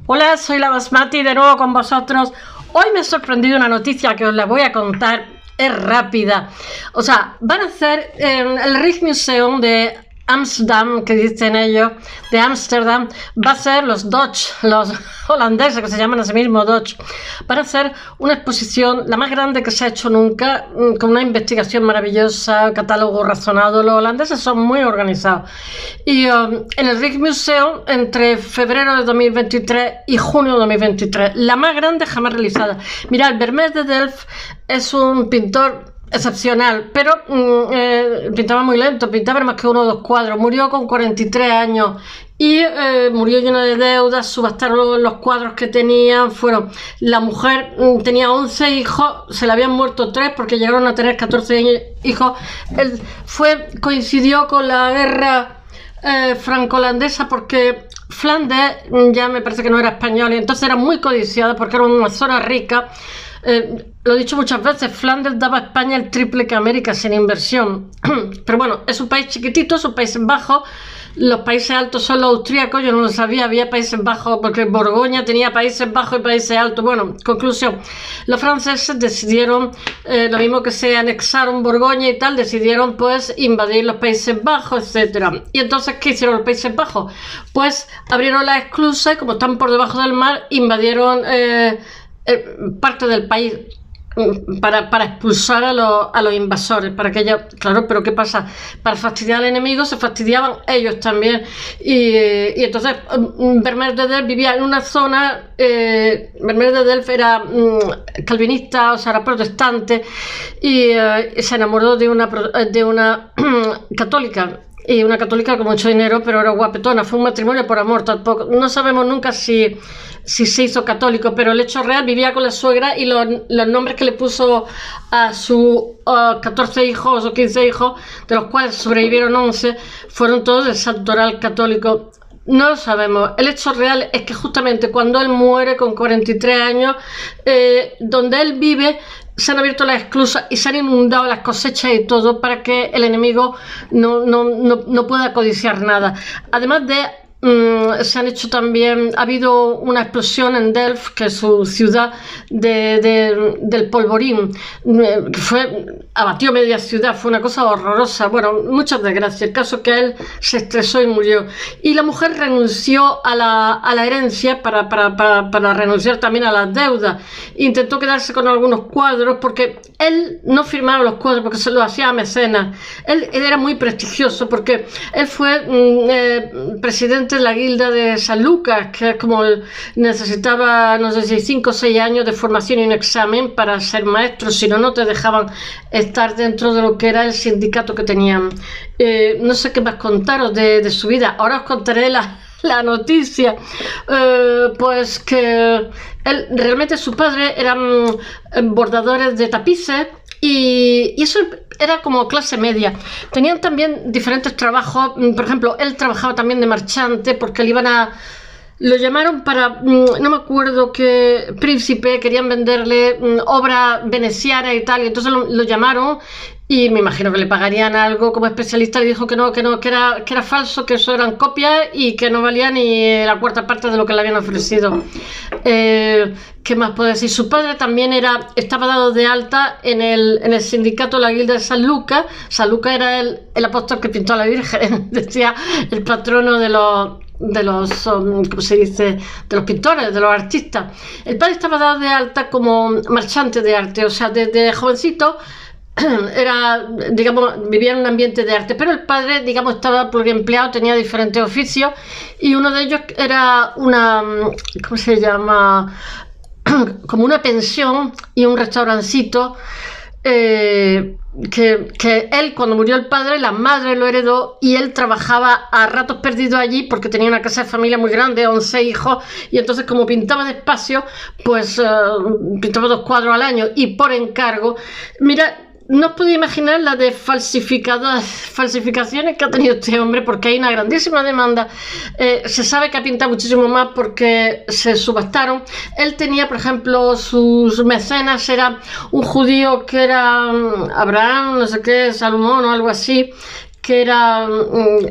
Hola, soy la Basmati de nuevo con vosotros. Hoy me ha sorprendido una noticia que os la voy a contar. Es rápida. O sea, van a hacer el Rijksmuseum de Amsterdam, que dicen ellos, de Ámsterdam, va a ser los Dutch, los holandeses, que se llaman a sí mismos Dutch, van a hacer una exposición, la más grande que se ha hecho nunca, con una investigación maravillosa, catálogo razonado. Los holandeses son muy organizados. Y en el Rijksmuseum, entre febrero de 2023 y junio de 2023, la más grande jamás realizada. Mirad, Vermeer de Delft es un pintor excepcional, pero pintaba muy lento, pintaba más que uno o dos cuadros. Murió con 43 años y murió lleno de deudas. Subastaron los cuadros que tenían. La mujer tenía 11 hijos, se le habían muerto 3 porque llegaron a tener 14 hijos. Él coincidió con la guerra franco-holandesa, porque Flandes ya me parece que no era español y entonces era muy codiciada porque era una zona rica. Lo he dicho muchas veces, Flandes daba a España el triple que América sin inversión. Pero bueno, es un país chiquitito, son Países Bajos. Los Países Altos son los austríacos, yo no lo sabía, había Países Bajos, porque Borgoña tenía Países Bajos y Países Altos. Bueno, conclusión, los franceses decidieron, lo mismo que se anexaron Borgoña y tal, decidieron pues invadir los Países Bajos, etcétera. Y entonces, ¿qué hicieron los Países Bajos? Pues abrieron las esclusas, como están por debajo del mar, invadieron parte del país para expulsar a los invasores, para que ellos, claro, pero ¿qué pasa? Para fastidiar al enemigo se fastidiaban ellos también, y entonces Vermeer de Delft vivía en una zona. Vermeer de Delft era calvinista, o sea, era protestante, y se enamoró de una católica. Y una católica con mucho dinero, pero era guapetona. Fue un matrimonio por amor, tampoco. No sabemos nunca si se hizo católico, pero el hecho real, vivía con la suegra, y los nombres que le puso a sus 14 hijos o 15 hijos, de los cuales sobrevivieron 11, fueron todos del santoral católico. No lo sabemos. El hecho real es que justamente cuando él muere con 43 años, donde él vive, se han abierto las esclusas y se han inundado las cosechas y todo, para que el enemigo no pueda codiciar nada. Además de se han hecho también, ha habido una explosión en Delft, que es su ciudad, del polvorín, que abatió media ciudad. Fue una cosa horrorosa. Bueno, muchas desgracias. El caso es que él se estresó y murió. Y la mujer renunció a la herencia para renunciar también a las deudas. Intentó quedarse con algunos cuadros, porque él no firmaba los cuadros porque se los hacía a mecenas. Él era muy prestigioso porque él fue presidente de la Guilda de San Lucas, que es como necesitaba, no sé si 5 o 6 años de formación y un examen para ser maestro, si no te dejaban estar dentro de lo que era el sindicato que tenían. No sé qué más contaros de su vida. Ahora os contaré la noticia, pues que él, realmente su padre eran bordadores de tapices, y eso era como clase media. Tenían también diferentes trabajos. Por ejemplo, él trabajaba también de marchante, porque lo llamaron para, no me acuerdo qué príncipe, querían venderle obra veneciana y tal, y entonces lo llamaron, y me imagino que le pagarían algo como especialista. Le dijo que era falso, que eso eran copias y que no valía ni la cuarta parte de lo que le habían ofrecido. ¿Qué más puedo decir? Su padre también estaba dado de alta en el sindicato de la Guilda de San Lucas. San Lucas era el apóstol que pintó a la Virgen, decía, el patrono de los ¿cómo se dice?, de los pintores, de los artistas. El padre estaba dado de alta como marchante de arte, o sea, desde jovencito vivía en un ambiente de arte, pero el padre, estaba pluriempleado, tenía diferentes oficios, y uno de ellos era ¿cómo se llama?, como una pensión y un restaurancito, que él, cuando murió el padre, la madre lo heredó, y él trabajaba a ratos perdidos allí porque tenía una casa de familia muy grande, 11 hijos, y entonces, como pintaba despacio, pues pintaba 2 cuadros al año y por encargo. Mira, no os podéis imaginar la de falsificaciones que ha tenido este hombre, porque hay una grandísima demanda. Se sabe que ha pintado muchísimo más porque se subastaron. Él tenía, por ejemplo, sus mecenas, era un judío que era Abraham, no sé qué, Salomón o algo así, que era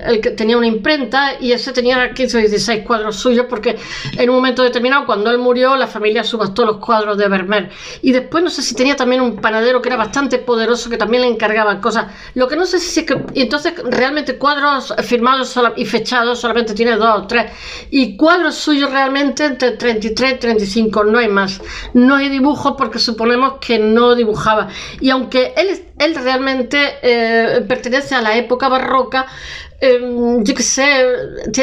el que tenía una imprenta, y ese tenía 15 o 16 cuadros suyos, porque en un momento determinado, cuando él murió, la familia subastó los cuadros de Vermeer. Y después no sé si tenía también un panadero que era bastante poderoso, que también le encargaba cosas. Lo que no sé si es que... Y entonces realmente cuadros firmados y fechados solamente tiene 2 o 3. Y cuadros suyos realmente entre 33 y 35, no hay más. No hay dibujos porque suponemos que no dibujaba. Y aunque él realmente pertenece a la época barroca, yo qué sé,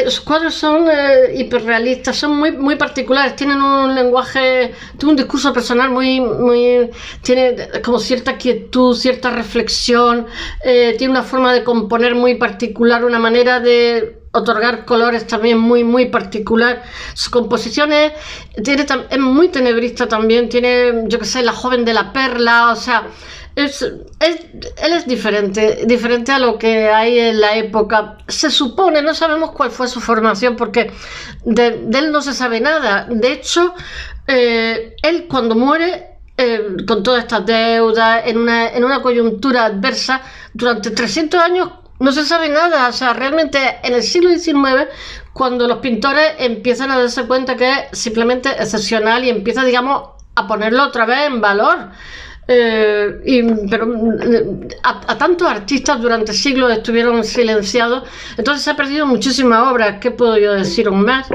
sus cuadros son hiperrealistas, son muy particulares, tienen un lenguaje, tiene un discurso personal tiene como cierta quietud, cierta reflexión, tiene una forma de componer muy particular, una manera de otorgar colores también muy particular. Su composición es muy tenebrista también, tiene, yo qué sé, La joven de la perla, o sea, él es diferente a lo que hay en la época. Se supone, no sabemos cuál fue su formación, porque de él no se sabe nada. De hecho, él cuando muere, con todas estas deudas, en una coyuntura adversa, durante 300 años no se sabe nada. O sea, realmente en el siglo XIX, cuando los pintores empiezan a darse cuenta que es simplemente excepcional y empiezan, digamos, a ponerlo otra vez en valor. Pero a tantos artistas durante siglos estuvieron silenciados, entonces se ha perdido muchísimas obras. ¿Qué puedo yo decir aún más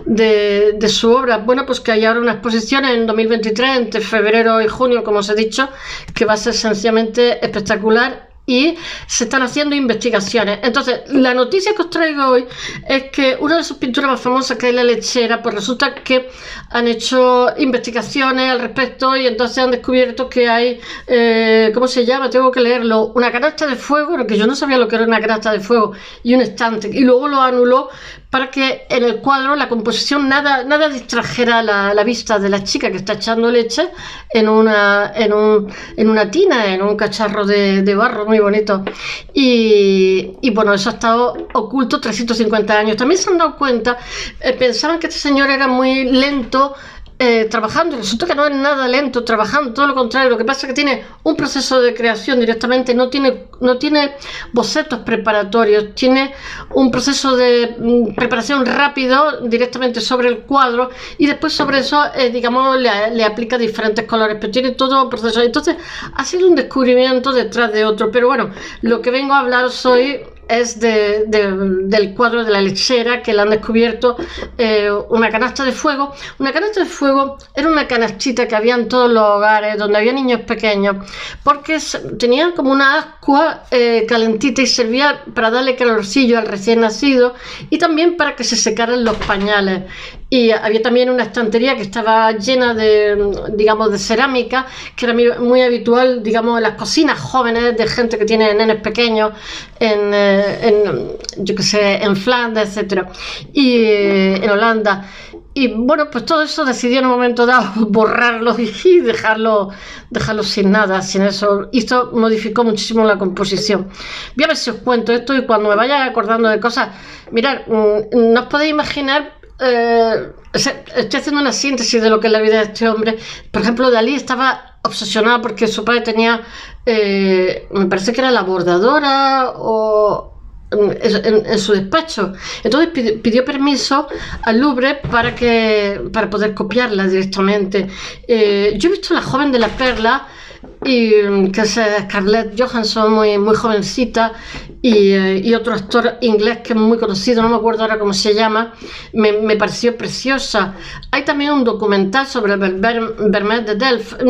de su obra? Bueno, pues que hay ahora una exposición en 2023, entre febrero y junio, como os he dicho, que va a ser sencillamente espectacular, y se están haciendo investigaciones. Entonces, la noticia que os traigo hoy es que una de sus pinturas más famosas, que es La lechera, pues resulta que han hecho investigaciones al respecto, y entonces han descubierto que hay, ¿cómo se llama? Tengo que leerlo. Una canasta de fuego, que yo no sabía lo que era una canasta de fuego, y un estante, y luego lo anuló para que en el cuadro la composición nada distrajera la vista de la chica que está echando leche en una tina, en un cacharro de barro muy bonito. Y bueno, eso ha estado oculto 350 años. También se han dado cuenta, pensaban que este señor era muy lento trabajando, y resulta que no es nada lento trabajando, todo lo contrario. Lo que pasa es que tiene un proceso de creación directamente, no tiene bocetos preparatorios, tiene un proceso de preparación rápido directamente sobre el cuadro, y después sobre eso, digamos, le aplica diferentes colores, pero tiene todo el proceso. Entonces ha sido un descubrimiento detrás de otro. Pero bueno, lo que vengo a hablaros hoy es del cuadro de La lechera, que le han descubierto una canasta de fuego. Una canasta de fuego era una canastita que había en todos los hogares donde había niños pequeños, porque tenían como una ascua calentita, y servía para darle calorcillo al recién nacido, y también para que se secaran los pañales. Y había también una estantería que estaba llena digamos, de cerámica, que era muy habitual, digamos, en las cocinas jóvenes de gente que tiene nenes pequeños, yo que sé, en Flandes, etcétera, y en Holanda. Y bueno, pues todo eso decidió en un momento dado borrarlo y dejarlo sin nada, sin eso. Y esto modificó muchísimo la composición. Voy a ver si os cuento esto, y cuando me vaya acordando de cosas, mirad, no os podéis imaginar. Estoy haciendo una síntesis de lo que es la vida de este hombre. Por ejemplo, Dalí estaba obsesionada porque su padre tenía, me parece que era la bordadora o en su despacho. Entonces pidió permiso al Louvre para poder copiarla directamente. Yo he visto La joven de la perla, que es Scarlett Johansson, muy jovencita, y otro actor inglés que es muy conocido, no me acuerdo ahora cómo se llama, me pareció preciosa. Hay también un documental sobre Vermeer de Delft.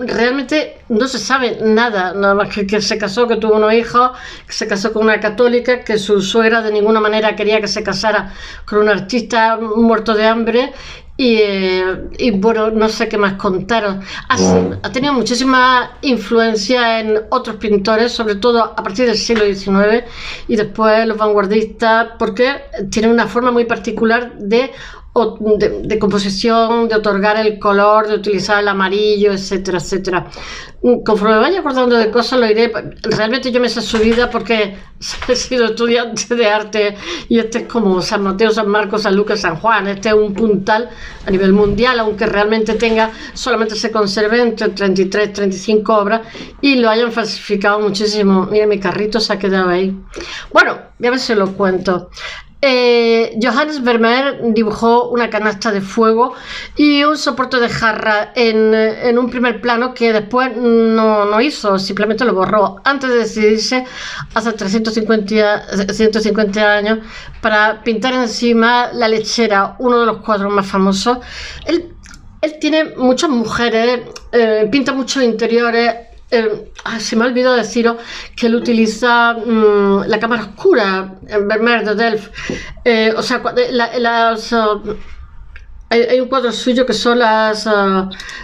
Realmente no se sabe nada más que se casó, que tuvo unos hijos, que se casó con una católica, que su suegra de ninguna manera quería que se casara con un artista muerto de hambre. Y bueno, no sé qué más contaros. Ha tenido muchísima influencia en otros pintores, sobre todo a partir del siglo XIX, y después los vanguardistas, porque tiene una forma muy particular de de composición, de otorgar el color, de utilizar el amarillo, etcétera, etcétera. Conforme me vaya acordando de cosas lo iré. Realmente yo me sé su vida porque he sido estudiante de arte y este es como San Mateo, San Marcos, San Lucas, San Juan. Este es un puntal a nivel mundial, aunque realmente solamente se conserve entre 33 35 obras y lo hayan falsificado muchísimo. Mira, mi carrito se ha quedado ahí. Bueno, ya a ver si lo cuento. Johannes Vermeer dibujó una canasta de fuego y un soporte de jarra en un primer plano que después no hizo, simplemente lo borró antes de decidirse hace 150 años para pintar encima La lechera, uno de los cuadros más famosos. Él tiene muchas mujeres, pinta muchos interiores. Se me ha olvidado deciros que él utiliza la cámara oscura en Vermeer de Delft. O sea, hay un cuadro suyo que son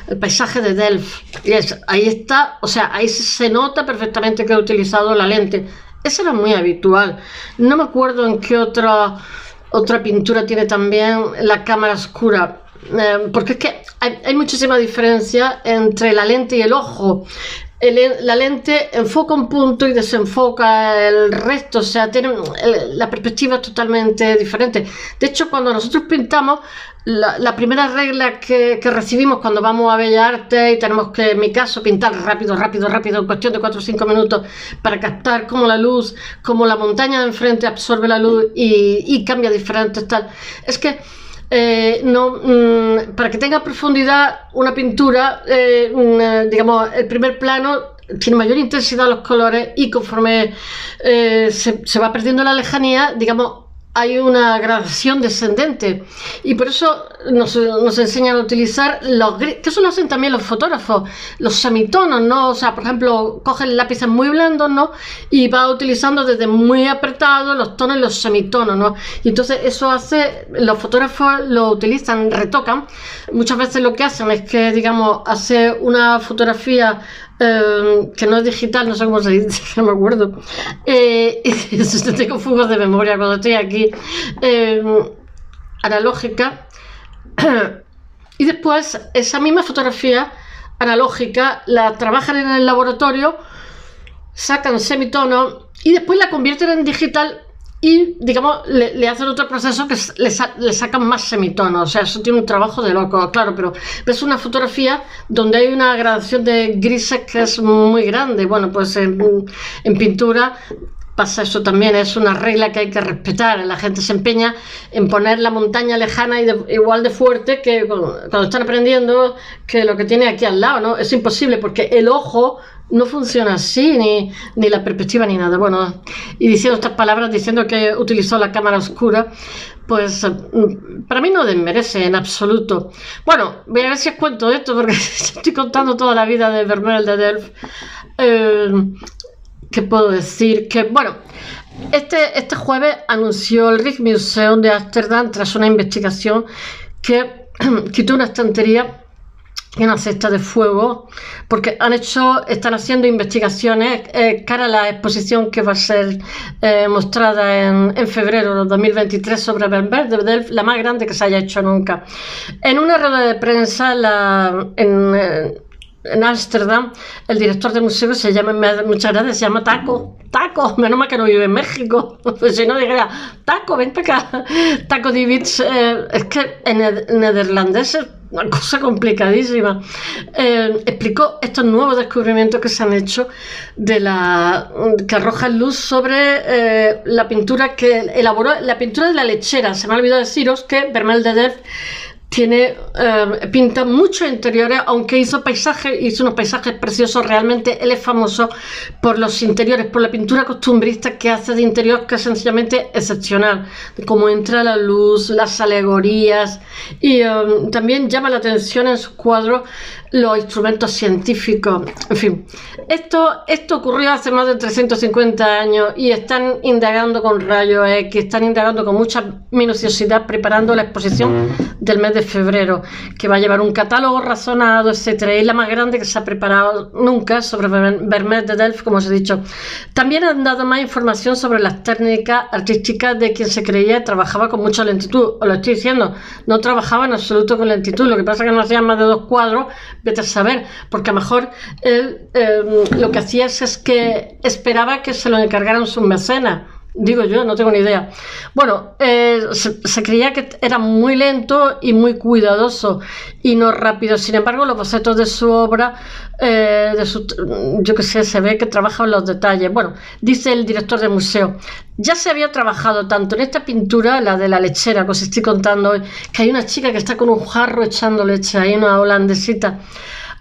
el paisaje de Delft. Y ahí está, o sea, ahí se nota perfectamente que ha utilizado la lente. Eso era muy habitual. No me acuerdo en qué otra pintura tiene también la cámara oscura. Porque es que hay muchísima diferencia entre la lente y el ojo. La lente enfoca un punto y desenfoca el resto, o sea, la perspectiva es totalmente diferente. De hecho, cuando nosotros pintamos, la primera regla que recibimos cuando vamos a Bellas Artes y tenemos que, en mi caso, pintar rápido, en cuestión de 4 o 5 minutos para captar cómo la luz, cómo la montaña de enfrente absorbe la luz y cambia diferente, tal. Es que para que tenga profundidad una pintura, digamos, el primer plano tiene mayor intensidad los colores y conforme se va perdiendo la lejanía, digamos, hay una gradación descendente y por eso nos enseñan a utilizar los grises, que eso lo hacen también los fotógrafos, los semitonos, ¿no? O sea, por ejemplo, cogen lápices muy blandos, ¿no? Y va utilizando desde muy apretado los tonos y los semitonos, ¿no? Y entonces eso los fotógrafos lo utilizan, retocan. Muchas veces lo que hacen es que, digamos, hace una fotografía que no es digital, no sé cómo se dice, no me acuerdo. Tengo fugos de memoria cuando estoy aquí. Analógica. Y después esa misma fotografía analógica la trabajan en el laboratorio, sacan semitonos y después la convierten en digital y, digamos, le hacen otro proceso que le sacan más semitonos. O sea, eso tiene un trabajo de loco, claro, pero es una fotografía donde hay una gradación de grises que es muy grande. Bueno, pues en pintura pasa eso también, es una regla que hay que respetar. La gente se empeña en poner la montaña lejana y igual de fuerte que cuando están aprendiendo que lo que tiene aquí al lado, ¿no? Es imposible porque el ojo no funciona así, ni la perspectiva ni nada. Bueno, y diciendo estas palabras, diciendo que utilizó la cámara oscura, pues para mí no desmerece en absoluto. Bueno, voy a ver si os cuento esto porque estoy contando toda la vida de Vermeer de Delft. ¿Qué puedo decir? Que bueno, este jueves anunció el Rijksmuseum de Ámsterdam tras una investigación que quitó una estantería y una cesta de fuego porque están haciendo investigaciones cara a la exposición que va a ser mostrada en febrero de 2023 sobre Vermeer de Delft, la más grande que se haya hecho nunca. En una rueda de prensa en Ámsterdam, el director del museo muchas gracias, se llama Taco, menos mal que no vive en México, pues si no dijera, Taco, ven para acá, Taco Diewitz, es que en neerlandés es una cosa complicadísima. Explicó estos nuevos descubrimientos que se han hecho que arrojan luz sobre la pintura que elaboró, la pintura de La lechera. Se me ha olvidado deciros que Vermeer de Delft pinta muchos interiores, aunque hizo unos paisajes preciosos. Realmente él es famoso por los interiores, por la pintura costumbrista que hace de interior, que es sencillamente excepcional, cómo entra la luz, las alegorías, y también llama la atención en sus cuadros los instrumentos científicos. En fin, esto ocurrió hace más de 350 años y están indagando con rayos X, están indagando con mucha minuciosidad, preparando la exposición del mes de de febrero, que va a llevar un catálogo razonado, etcétera. Es la más grande que se ha preparado nunca sobre Vermeer de Delft, como os he dicho. También han dado más información sobre las técnicas artísticas de quien se creía trabajaba con mucha lentitud. Os lo estoy diciendo, no trabajaba en absoluto con lentitud. Lo que pasa es que no hacían más de 2 cuadros, vete a saber, porque a lo mejor él lo que hacía es que esperaba que se lo encargaran sus mecenas. Digo yo, no tengo ni idea. Bueno, se creía que era muy lento y muy cuidadoso y no rápido. Sin embargo, los bocetos de su obra, yo que sé, se ve que trabaja en los detalles. Bueno, dice el director del museo, ya se había trabajado tanto en esta pintura, la de la lechera que os estoy contando hoy, que hay una chica que está con un jarro echando leche, hay una holandesita.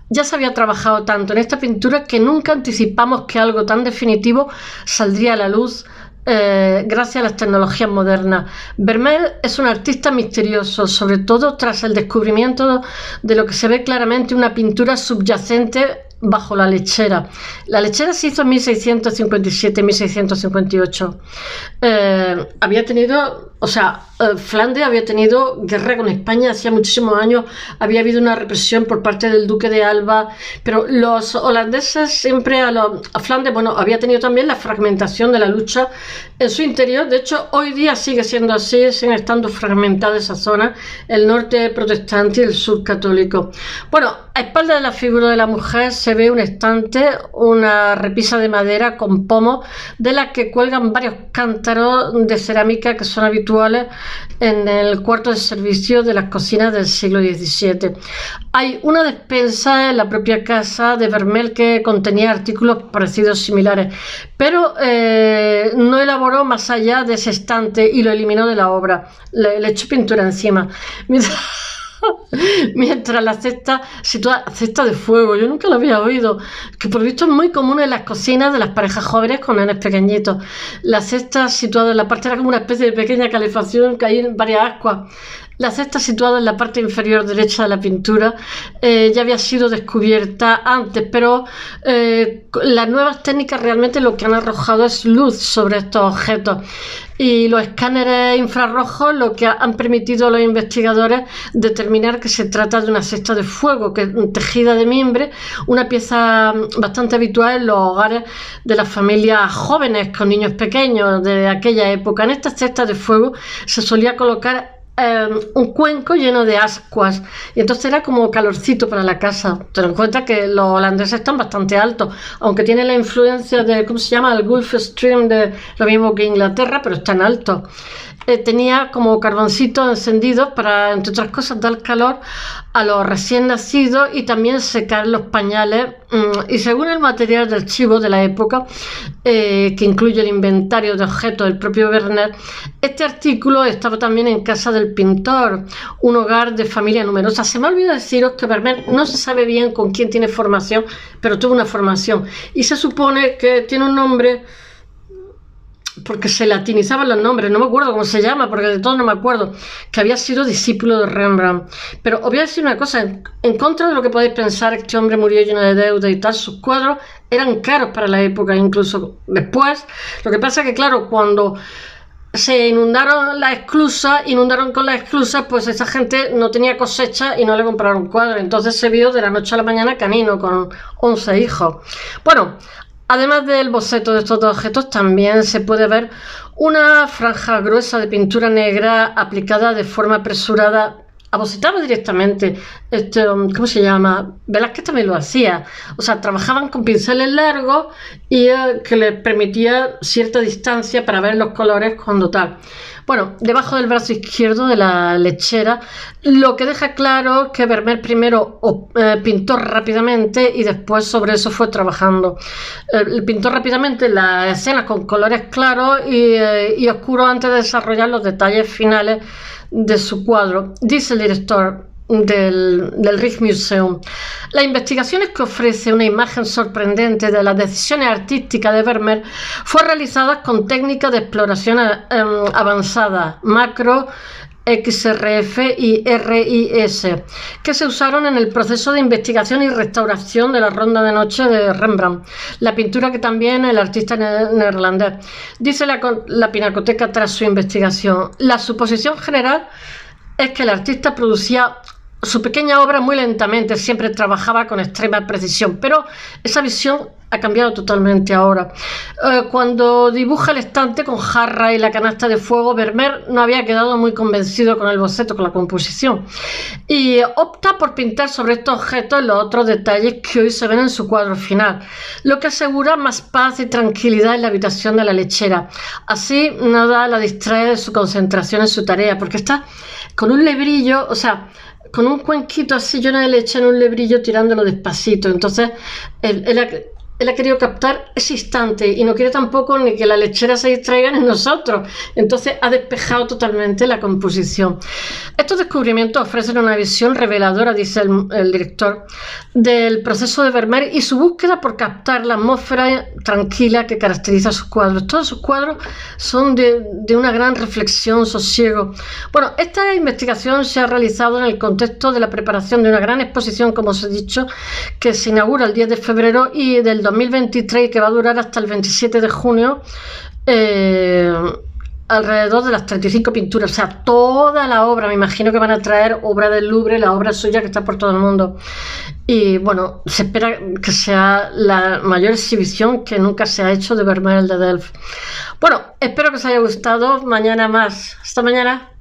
Ya se había trabajado tanto en esta pintura que nunca anticipamos que algo tan definitivo saldría a la luz gracias a las tecnologías modernas. Vermeer es un artista misterioso, sobre todo tras el descubrimiento de lo que se ve claramente una pintura subyacente bajo la lechera. La lechera se hizo en 1657-1658. Había tenido, Flandes había tenido guerra con España hacía muchísimos años, había habido una represión por parte del duque de Alba, pero los holandeses siempre a Flandes, había tenido también la fragmentación de la lucha en su interior. De hecho, hoy día sigue siendo así, siguen estando fragmentadas esa zona, el norte protestante y el sur católico. Bueno, a espaldas de la figura de la mujer se ve un estante, una repisa de madera con pomo, de la que cuelgan varios cántaros de cerámica que son habituales en el cuarto de servicio de las cocinas del siglo XVII. Hay una despensa en la propia casa de Vermeer que contenía artículos parecidos similares, pero no elaboró más allá de ese estante y lo eliminó de la obra. Le echó pintura encima. Mientras la cesta de fuego, yo nunca lo había oído, que por visto es muy común en las cocinas de las parejas jóvenes con nenes pequeñitos. La cesta situada en la parte, era como una especie de pequeña calefacción que hay en varias ascuas. La cesta situada en la parte inferior derecha de la pintura ya había sido descubierta antes, pero las nuevas técnicas realmente lo que han arrojado es luz sobre estos objetos. Y los escáneres infrarrojos lo que han permitido a los investigadores determinar que se trata de una cesta de fuego tejida de mimbre, una pieza bastante habitual en los hogares de las familias jóvenes con niños pequeños de aquella época. En estas cestas de fuego se solía colocar un cuenco lleno de ascuas y entonces era como calorcito para la casa. Ten en cuenta que los holandeses están bastante altos, aunque tienen la influencia de, ¿cómo se llama?, el Gulf Stream, de lo mismo que Inglaterra, pero están altos. Tenía como carboncitos encendidos para, entre otras cosas, dar calor a los recién nacidos y también secar los pañales. Y según el material del archivo de la época, que incluye el inventario de objetos del propio Vermeer, este artículo estaba también en casa del pintor, un hogar de familia numerosa. Se me ha olvidado deciros que Vermeer no se sabe bien con quién tiene formación, pero tuvo una formación y se supone que tiene un nombre porque se latinizaban los nombres, no me acuerdo cómo se llama, porque de todo no me acuerdo, que había sido discípulo de Rembrandt. Pero os voy a decir una cosa, en contra de lo que podéis pensar, este hombre murió lleno de deuda y tal, sus cuadros eran caros para la época, incluso después. Lo que pasa es que, claro, cuando se inundaron con las esclusas, pues esa gente no tenía cosecha y no le compraron cuadros, entonces se vio de la noche a la mañana canino con 11 hijos. Bueno, además del boceto de estos dos objetos, también se puede ver una franja gruesa de pintura negra aplicada de forma apresurada. Abocetaba directamente, ¿cómo se llama? Velázquez también lo hacía. O sea, trabajaban con pinceles largos y que les permitía cierta distancia para ver los colores cuando tal. Bueno, debajo del brazo izquierdo de la lechera, lo que deja claro que Vermeer primero pintó rápidamente y después sobre eso fue trabajando. Pintó rápidamente las escenas con colores claros y oscuros antes de desarrollar los detalles finales de su cuadro. Dice el director del Rijksmuseum: las investigaciones que ofrece una imagen sorprendente de las decisiones artísticas de Vermeer fue realizadas con técnicas de exploración avanzadas, macro, XRF y RIS, que se usaron en el proceso de investigación y restauración de la Ronda de Noche de Rembrandt, la pintura que también el artista neerlandés. Dice la Pinacoteca tras su investigación: la suposición general es que el artista producía su pequeña obra muy lentamente, siempre trabajaba con extrema precisión, pero esa visión ha cambiado totalmente ahora. Cuando dibuja el estante con jarra y la canasta de fuego, Vermeer no había quedado muy convencido con el boceto, con la composición, y opta por pintar sobre estos objetos los otros detalles que hoy se ven en su cuadro final, lo que asegura más paz y tranquilidad en la habitación de la lechera. Así nada la distrae de su concentración en su tarea, porque está con un lebrillo, o sea, con un cuenquito así lleno de leche en un lebrillo tirándolo despacito. Entonces él ha querido captar ese instante y no quiere tampoco ni que la lechera se distraiga en nosotros. Entonces ha despejado totalmente la composición. Estos descubrimientos ofrecen una visión reveladora, dice el director, del proceso de Vermeer y su búsqueda por captar la atmósfera tranquila que caracteriza sus cuadros. Todos sus cuadros son de una gran reflexión, sosiego. Bueno, esta investigación se ha realizado en el contexto de la preparación de una gran exposición, como os he dicho, que se inaugura el 10 de febrero y del 2023, que va a durar hasta el 27 de junio, alrededor de las 35 pinturas, o sea, toda la obra. Me imagino que van a traer obra del Louvre, la obra suya que está por todo el mundo. Y bueno, se espera que sea la mayor exhibición que nunca se ha hecho de Vermeer de Delft. Bueno, espero que os haya gustado. Mañana más. Hasta mañana.